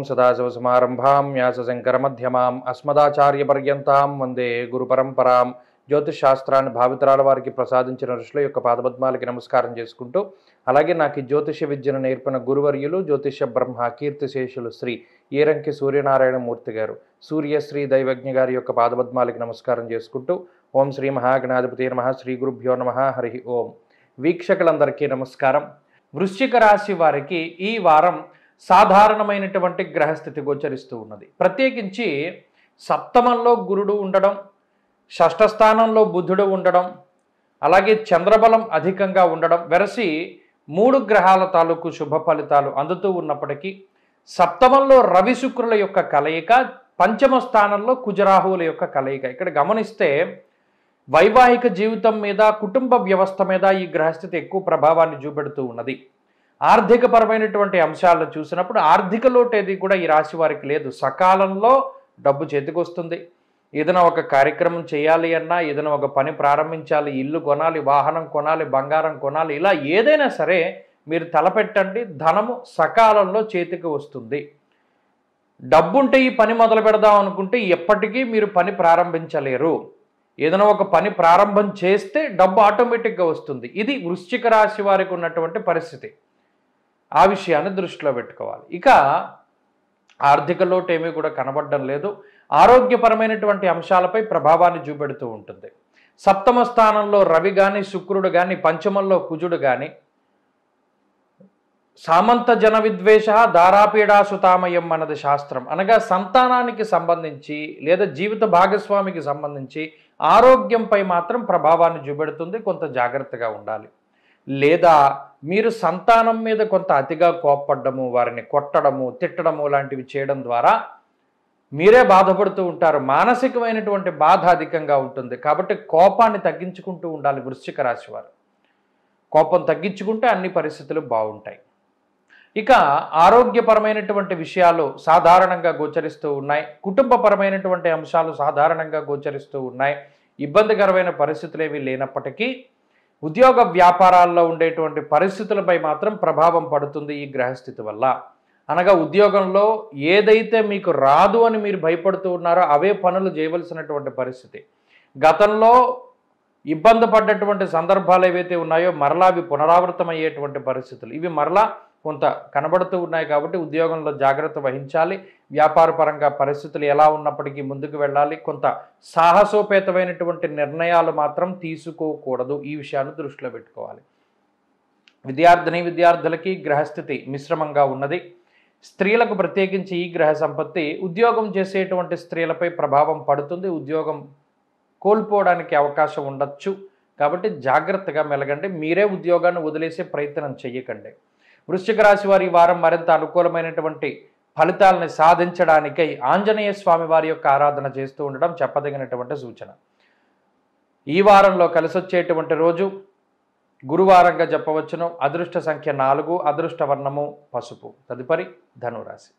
సదాశివసమారంభాం వ్యాసశంకరమధ్యమాం అస్మదాచార్యపర్యంతాం వందే గురుపరంపరాం. జ్యోతిష్ శాస్త్రాన్ని భావితరాల వారికి ప్రసాదించిన ఋషుల యొక్క పాదపద్మాలకి నమస్కారం చేసుకుంటూ, అలాగే నాకు ఈ జ్యోతిష విద్యను నేర్పిన గురువర్యులు జ్యోతిష బ్రహ్మ కీర్తిశేషులు శ్రీ ఏరంకి సూర్యనారాయణ మూర్తి గారు, సూర్యశ్రీ దైవజ్ఞ గారి యొక్క పాదపద్మాలకి నమస్కారం చేసుకుంటూ, ఓం శ్రీ మహాగణాధిపతి నమః, శ్రీ గురుభ్యో నమః, హరి ఓం. వీక్షకులందరికీ నమస్కారం. వృశ్చిక రాశి వారికి ఈ వారం సాధారణమైనటువంటి గ్రహస్థితి గోచరిస్తూ ఉన్నది. ప్రత్యేకించి సప్తమంలో గురుడు ఉండడం, షష్ఠ స్థానంలో బుధుడు ఉండడం, అలాగే చంద్రబలం అధికంగా ఉండడం వెరసి 3 గ్రహాల తాలూకు శుభ ఫలితాలు అందుతూ ఉన్నప్పటికీ, సప్తమంలో రవి శుక్రుల యొక్క కలయిక, పంచమ స్థానంలో కుజరాహువుల యొక్క కలయిక. ఇక్కడ గమనిస్తే వైవాహిక జీవితం మీద, కుటుంబ వ్యవస్థ మీద ఈ గ్రహస్థితి ఎక్కువ ప్రభావాన్ని చూపెడుతూ ఉన్నది. ఆర్థికపరమైనటువంటి అంశాలను చూసినప్పుడు ఆర్థిక లోటు ఏది కూడా ఈ రాశి వారికి లేదు. సకాలంలో డబ్బు చేతికి వస్తుంది. ఏదైనా ఒక కార్యక్రమం చేయాలి అన్నా, ఏదైనా ఒక పని ప్రారంభించాలి, ఇల్లు కొనాలి, వాహనం కొనాలి, బంగారం కొనాలి, ఇలా ఏదైనా సరే మీరు తలపెట్టండి, ధనము సకాలంలో చేతికి వస్తుంది. డబ్బుంటే ఈ పని మొదలు పెడదాం అనుకుంటే ఎప్పటికీ మీరు పని ప్రారంభించలేరు. ఏదైనా ఒక పని ప్రారంభం చేస్తే డబ్బు ఆటోమేటిక్గా వస్తుంది. ఇది వృశ్చిక రాశి వారికి ఉన్నటువంటి పరిస్థితి. ఆ విషయాన్ని దృష్టిలో పెట్టుకోవాలి. ఇక ఆర్థిక లోటు ఏమీ కూడా కనబడడం లేదు. ఆరోగ్యపరమైనటువంటి అంశాలపై ప్రభావాన్ని చూపెడుతూ ఉంటుంది. సప్తమ స్థానంలో రవి కానీ, శుక్రుడు కానీ, పంచమంలో కుజుడు కానీ, సామంత జన విద్వేష దారాపీడాసుతామయం అన్నది శాస్త్రం. అనగా సంతానానికి సంబంధించి లేదా జీవిత భాగస్వామికి సంబంధించి ఆరోగ్యంపై మాత్రం ప్రభావాన్ని చూపెడుతుంది. కొంత జాగ్రత్తగా ఉండాలి. లేదా మీరు సంతానం మీద కొంత అతిగా కోప్పడము, వారిని కొట్టడము, తిట్టడము లాంటివి చేయడం ద్వారా మీరే బాధపడుతూ ఉంటారు. మానసికమైనటువంటి బాధ అధికంగా ఉంటుంది. కాబట్టి కోపాన్ని తగ్గించుకుంటూ ఉండాలి వృశ్చిక రాశి వారు. కోపం తగ్గించుకుంటే అన్ని పరిస్థితులు బాగుంటాయి. ఇక ఆరోగ్యపరమైనటువంటి విషయాలు సాధారణంగా గోచరిస్తూ ఉన్నాయి. కుటుంబపరమైనటువంటి అంశాలు సాధారణంగా గోచరిస్తూ ఉన్నాయి. ఇబ్బందికరమైన పరిస్థితులు ఏమీ లేనప్పటికీ ఉద్యోగ వ్యాపారాల్లో ఉండేటువంటి పరిస్థితులపై మాత్రం ప్రభావం పడుతుంది ఈ గ్రహస్థితి వల్ల. అనగా ఉద్యోగంలో ఏదైతే మీకు రాదు అని మీరు భయపడుతూ ఉన్నారో అవే పనులు చేయవలసినటువంటి పరిస్థితి. గతంలో ఇబ్బంది పడ్డటువంటి సందర్భాలు ఏవైతే ఉన్నాయో మరలా అవి పునరావృతం అయ్యేటువంటి పరిస్థితులు ఇవి మరలా కొంత కనబడుతూ ఉన్నాయి. కాబట్టి ఉద్యోగంలో జాగ్రత్త వహించాలి. వ్యాపారపరంగా పరిస్థితులు ఎలా ఉన్నప్పటికీ ముందుకు వెళ్ళాలి. కొంత సాహసోపేతమైనటువంటి నిర్ణయాలు మాత్రం తీసుకోకూడదు. ఈ విషయాన్ని దృష్టిలో పెట్టుకోవాలి. విద్యార్థులకి గ్రహస్థితి మిశ్రమంగా ఉన్నది. స్త్రీలకు ప్రత్యేకించి ఈ గ్రహ సంపత్తి ఉద్యోగం చేసేటువంటి స్త్రీలపై ప్రభావం పడుతుంది. ఉద్యోగం కోల్పోవడానికి అవకాశం ఉండొచ్చు. కాబట్టి జాగ్రత్తగా మెలగండి. మీరే ఉద్యోగాన్ని వదిలేసే ప్రయత్నం చేయకండి. వృశ్చిక రాశి వారి వారం మరింత అనుకూలమైనటువంటి ఫలితాలని సాధించడానికై ఆంజనేయ స్వామి వారి యొక్క ఆరాధన చేస్తూ ఉండడం చెప్పదగినటువంటి సూచన. ఈ వారంలో కలిసొచ్చేటువంటి రోజు గురువారంగా చెప్పవచ్చును. అదృష్ట సంఖ్య 4, అదృష్ట వర్ణము పసుపు. తదుపరి ధనురాశి.